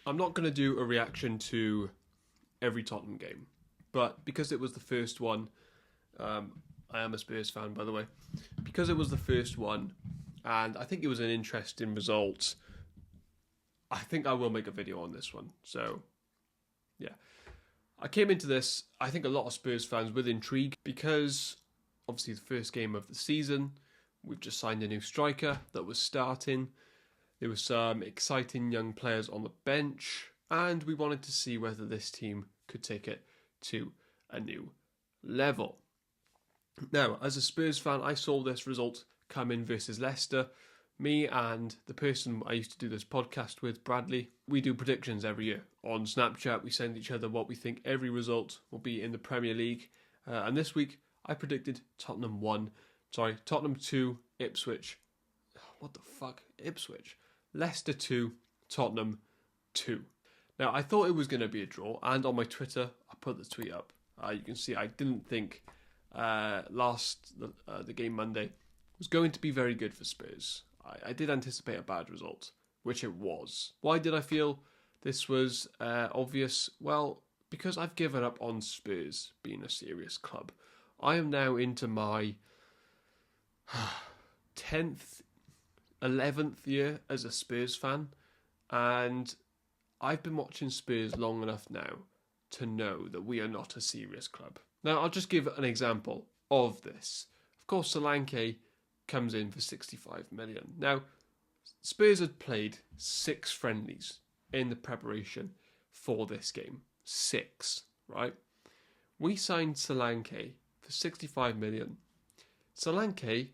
I'm not going to do a reaction to every Tottenham game, but because it was the first one, I am a Spurs fan, by the way, because it was the first one, and I think it was an interesting result, I think I will make a video on this one. So, yeah. I came into this, I think a lot of Spurs fans with intrigue, because obviously the first game of the season, we've just signed a new striker that was starting. There were some exciting young players on the bench, and we wanted to see whether this team could take it to a new level. Now, as a Spurs fan, I saw this result come in versus Leicester. Me and the person I used to do this podcast with, Bradley, we do predictions every year. On Snapchat, we send each other what we think every result will be in the Premier League. And this week, I predicted Tottenham 2, Ipswich. What the fuck? Ipswich. Leicester 2, Tottenham 2. Now, I thought it was going to be a draw, and on my Twitter, I put the tweet up. You can see I didn't think the game Monday was going to be very good for Spurs. I did anticipate a bad result, which it was. Why did I feel this was obvious? Well, because I've given up on Spurs being a serious club. I am now into my 10th, 11th year as a Spurs fan, and I've been watching Spurs long enough now to know that we are not a serious club. Now, I'll just give an example of this. Of course, Solanke comes in for 65 million. Now, Spurs had played 6 friendlies in the preparation for this game. 6, right? We signed Solanke for 65 million. Solanke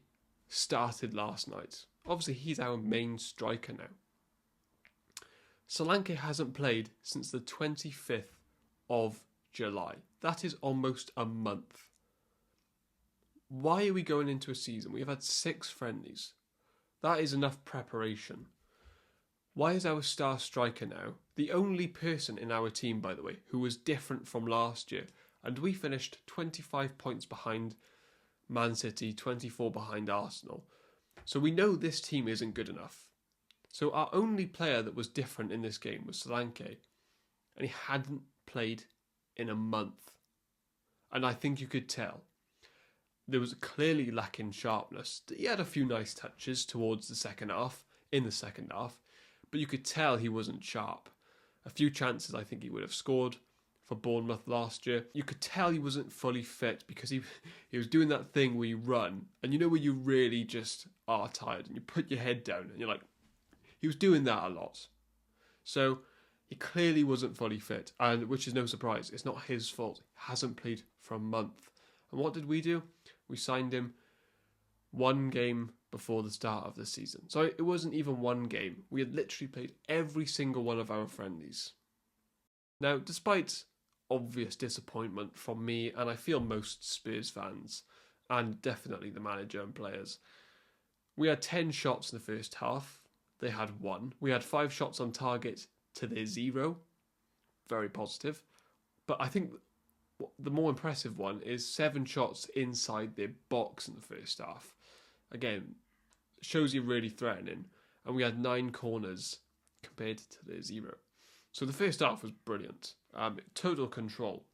started last night. Obviously, he's our main striker now. Solanke hasn't played since the 25th of July. That is almost a month. Why are we going into a season? We've had 6 friendlies. That is enough preparation. Why is our star striker now the only person in our team, by the way, who was different from last year? And we finished 25 points behind Man City, 24 behind Arsenal. So we know this team isn't good enough. So our only player that was different in this game was Solanke. And he hadn't played in a month. And I think you could tell. There was clearly lacking sharpness. He had a few nice touches towards the second half, but you could tell he wasn't sharp. A few chances I think he would have scored for Bournemouth last year. You could tell he wasn't fully fit because he was doing that thing where you run, and you know where you really just are tired and you put your head down and you're like, he was doing that a lot. So he clearly wasn't fully fit, and which is no surprise. It's not his fault. He hasn't played for a month. And what did we do? We signed him 1 game before the start of the season. So it wasn't even 1 game. We had literally played every single one of our friendlies. Now, despite obvious disappointment from me, and I feel most Spurs fans, and definitely the manager and players, we had 10 shots in the first half. They had 1. We had 5 shots on target to their 0. Very positive. But I think the more impressive one is 7 shots inside their box in the first half. Again, shows you're really threatening. And we had 9 corners compared to their 0. So the first half was brilliant. Total control.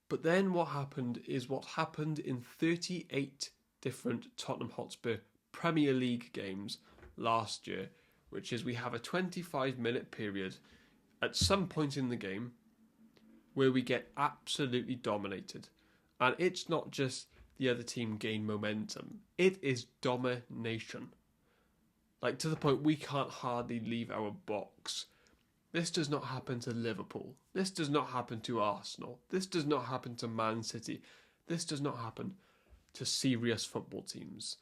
But then what happened is what happened in 38 different Tottenham Hotspur Premier League games last year, which is we have a 25-minute period at some point in the game where we get absolutely dominated. And it's not just the other team gain momentum. It is domination. Like, to the point we can't hardly leave our box. This does not happen to Liverpool. This does not happen to Arsenal. This does not happen to Man City. This does not happen to serious football teams.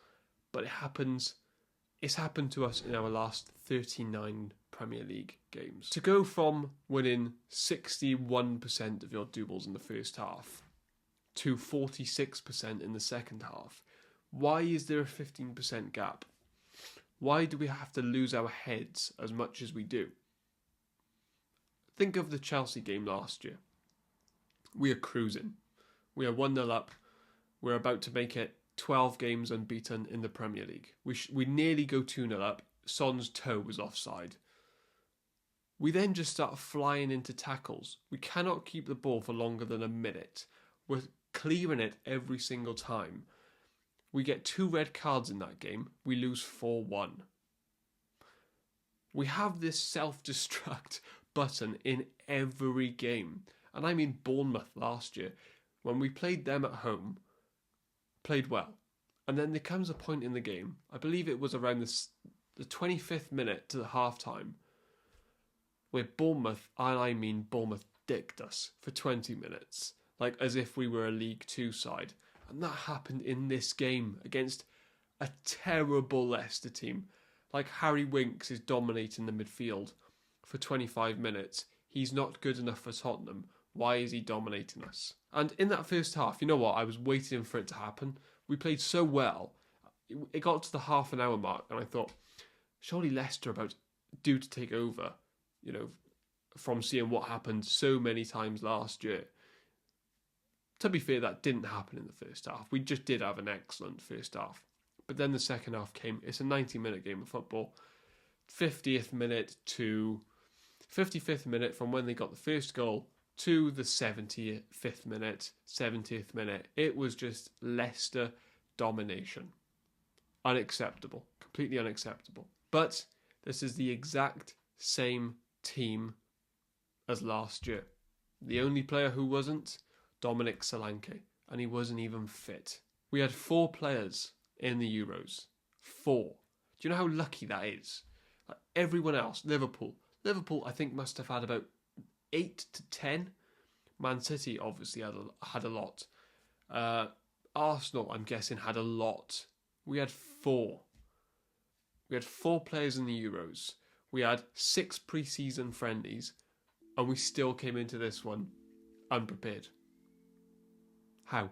But it's happened to us in our last 39 Premier League games. To go from winning 61% of your doubles in the first half to 46% in the second half, why is there a 15% gap? Why do we have to lose our heads as much as we do? Think of the Chelsea game last year. We are cruising. We are 1-0 up. We're about to make it 12 games unbeaten in the Premier League. We nearly go 2-0 up. Son's toe was offside. We then just start flying into tackles. We cannot keep the ball for longer than a minute. We're clearing it every single time. We get 2 red cards in that game. We lose 4-1. We have this self-destruct button in every game. And I mean Bournemouth last year. When we played them at home, played well. And then there comes a point in the game, I believe it was around the 25th minute to the half-time, where Bournemouth, and I mean Bournemouth, dicked us for 20 minutes. Like as if we were a League Two side. And that happened in this game against a terrible Leicester team. Like Harry Winks is dominating the midfield for 25 minutes. He's not good enough for Tottenham. Why is he dominating us? And in that first half, you know what? I was waiting for it to happen. We played so well. It got to the half an hour mark and I thought, surely Leicester are about due to take over, you know, from seeing what happened so many times last year. To be fair, that didn't happen in the first half. We just did have an excellent first half. But then the second half came. It's a 90-minute game of football. 50th minute to 55th minute from when they got the first goal to the 75th minute, 70th minute. It was just Leicester domination. Unacceptable. Completely unacceptable. But this is the exact same team as last year. The only player who wasn't, Dominic Solanke, and he wasn't even fit. We had 4 players in the Euros. 4. Do you know how lucky that is? Like everyone else, Liverpool, I think must have had about 8 to 10. Man City obviously had a lot. Arsenal, I'm guessing, had a lot. We had 4. We had 4 players in the Euros. We had 6 pre-season friendlies, and we still came into this one unprepared. How?